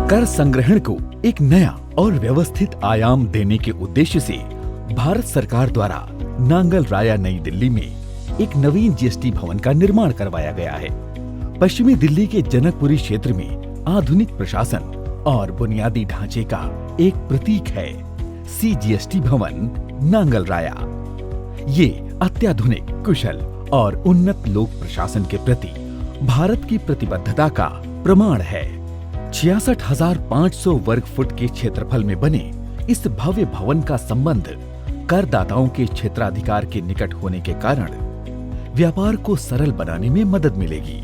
कर संग्रहण को एक नया और व्यवस्थित आयाम देने के उद्देश्य से भारत सरकार द्वारा नांगल राया नई दिल्ली में एक नवीन जीएसटी भवन का निर्माण करवाया गया है। पश्चिमी दिल्ली के जनकपुरी क्षेत्र में आधुनिक प्रशासन और बुनियादी ढांचे का एक प्रतीक है CGST भवन नांगल राया। ये अत्याधुनिक, कुशल और उन्नत लोक प्रशासन के प्रति भारत की प्रतिबद्धता का प्रमाण है। 66,500 वर्ग फुट के क्षेत्रफल में बने इस भव्य भवन का संबंध करदाताओं के क्षेत्राधिकार के निकट होने के कारण व्यापार को सरल बनाने में मदद मिलेगी,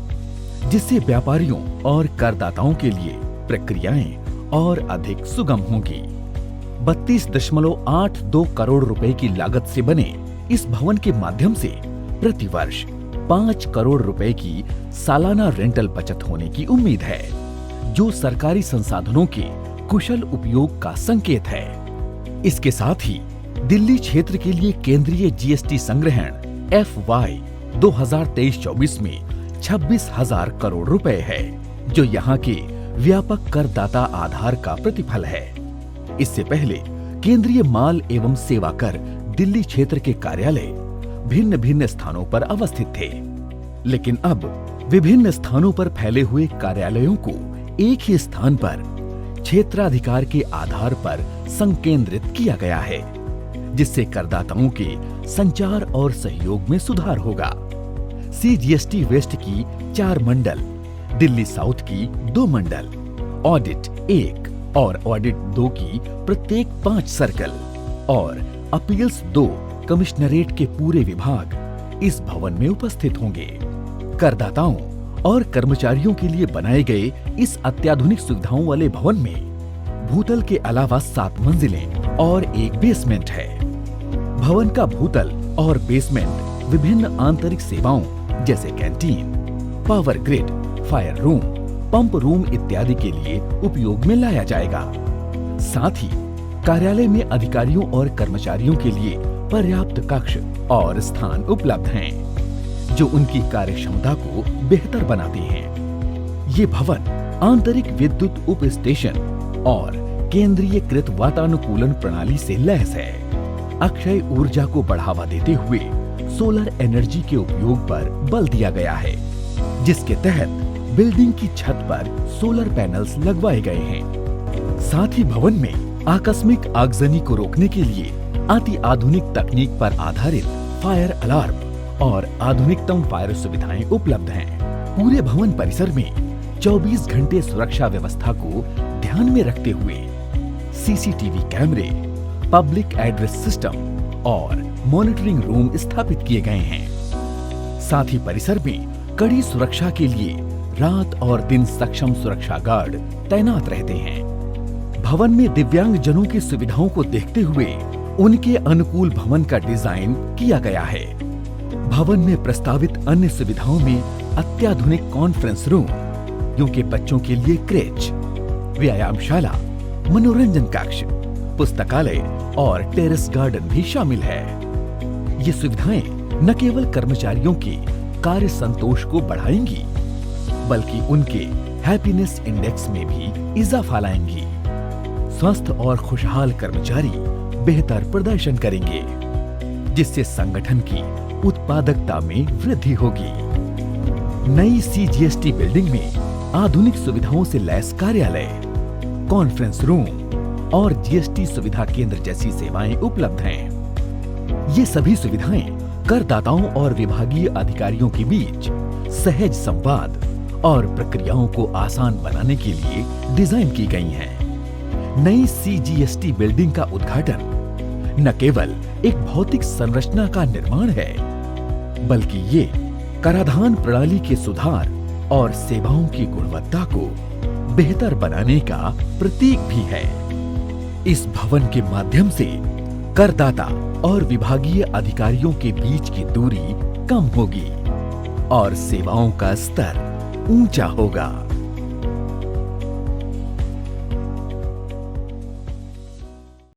जिससे व्यापारियों और करदाताओं के लिए प्रक्रियाएं और अधिक सुगम होंगी। 32.82 करोड़ रुपए की लागत से बने इस भवन के माध्यम से प्रतिवर्ष 5 करोड़ रुपए की सालाना रेंटल बचत होने की उम्मीद है, जो सरकारी संसाधनों के कुशल उपयोग का संकेत है। इसके साथ ही दिल्ली क्षेत्र के लिए केंद्रीय जीएसटी संग्रहण FY 2023-24 में 26,000 करोड़ रुपए है, जो यहाँ के व्यापक करदाता आधार का प्रतिफल है। इससे पहले केंद्रीय माल एवं सेवा कर दिल्ली क्षेत्र के कार्यालय भिन्न भिन्न स्थानों पर अवस्थित थे, लेकिन अब विभिन्न स्थानों पर फैले हुए कार्यालयों को एक ही स्थान पर क्षेत्राधिकार के आधार पर संकेंद्रित किया गया है, जिससे करदाताओं के संचार और सहयोग में सुधार होगा। CGST वेस्ट की 4 मंडल, दिल्ली साउथ की 2 मंडल, ऑडिट 1 और ऑडिट 2 की प्रत्येक 5 सर्कल और अपील्स 2 कमिश्नरेट के पूरे विभाग इस भवन में उपस्थित होंगे। करदाताओं और कर्मचारियों के लिए बनाए गए इस अत्याधुनिक सुविधाओं वाले भवन में भूतल के अलावा 7 मंजिलें और एक बेसमेंट है। भवन का भूतल और बेसमेंट विभिन्न आंतरिक सेवाओं जैसे canteen, power grid, fire room, pump room इत्यादि के लिए उपयोग में लाया जाएगा। साथ ही कार्यालय में अधिकारियों और कर्मचारियों के लिए पर्याप्त कक्ष और स्थान उपलब्ध हैं, जो उनकी कार्यक्षमता को बेहतर बनाते हैं। ये भवन आंतरिक विद्युत उप स्टेशन और केंद्रीयकृत वातानुकूलन प्रणाली से लैस है। अक्षय ऊर्जा को बढ़ावा देते हुए सोलर एनर्जी के उपयोग पर बल दिया गया है, जिसके तहत बिल्डिंग की छत पर सोलर पैनल्स लगवाए गए हैं। साथ ही भवन में आकस्मिक आगजनी को रोकने के लिए अति आधुनिक तकनीक पर आधारित फायर अलार्म और आधुनिकतम फायर सुविधाएं उपलब्ध हैं। पूरे भवन परिसर में 24 घंटे सुरक्षा व्यवस्था को ध्यान में रखते हुए CCTV कैमरे, पब्लिक एड्रेस सिस्टम और मॉनिटरिंग रूम स्थापित किए गए हैं। साथ ही परिसर में कड़ी सुरक्षा के लिए रात और दिन सक्षम सुरक्षा गार्ड तैनात रहते हैं। भवन में दिव्यांग जनों की सुविधाओं को देखते हुए उनके अनुकूल भवन का डिजाइन किया गया है। भवन में प्रस्तावित अन्य सुविधाओं में अत्याधुनिक कॉन्फ्रेंस रूम, क्योंकि बच्चों के लिए क्रेच, व्यायामशाला, मनोरंजन कक्ष, पुस्तकालय और टेरेस गार्डन भी शामिल है। ये सुविधाएं न केवल कर्मचारियों के कार्य संतोष को बढ़ाएंगी, बल्कि उनके हैप्पीनेस इंडेक्स में भी इजाफा लाएंगी। स्वस्थ और खुशहाल कर्मचारी बेहतर प्रदर्शन करेंगे, जिससे संगठन की उत्पादकता में वृद्धि होगी। नई CGST बिल्डिंग में आधुनिक सुविधाओं से लैस कार्यालय, कॉन्फ्रेंस रूम और GST सुविधा केंद्र जैसी सेवाएं उपलब्ध हैं। ये सभी सुविधाएं करदाताओं और विभागीय अधिकारियों के बीच सहज संवाद और प्रक्रियाओं को आसान बनाने के लिए डिजाइन की गई हैं। नई CGST बिल्डिंग का उद्घाटन न केवल एक भौतिक संरचना का निर्माण है, बल्कि ये कराधान प्रणाली के सुधार और सेवाओं की गुणवत्ता को बेहतर बनाने का प्रतीक भी है। इस भवन के माध्यम से करदाता और विभागीय अधिकारियों के बीच की दूरी कम होगी और सेवाओं का स्तर ऊंचा होगा।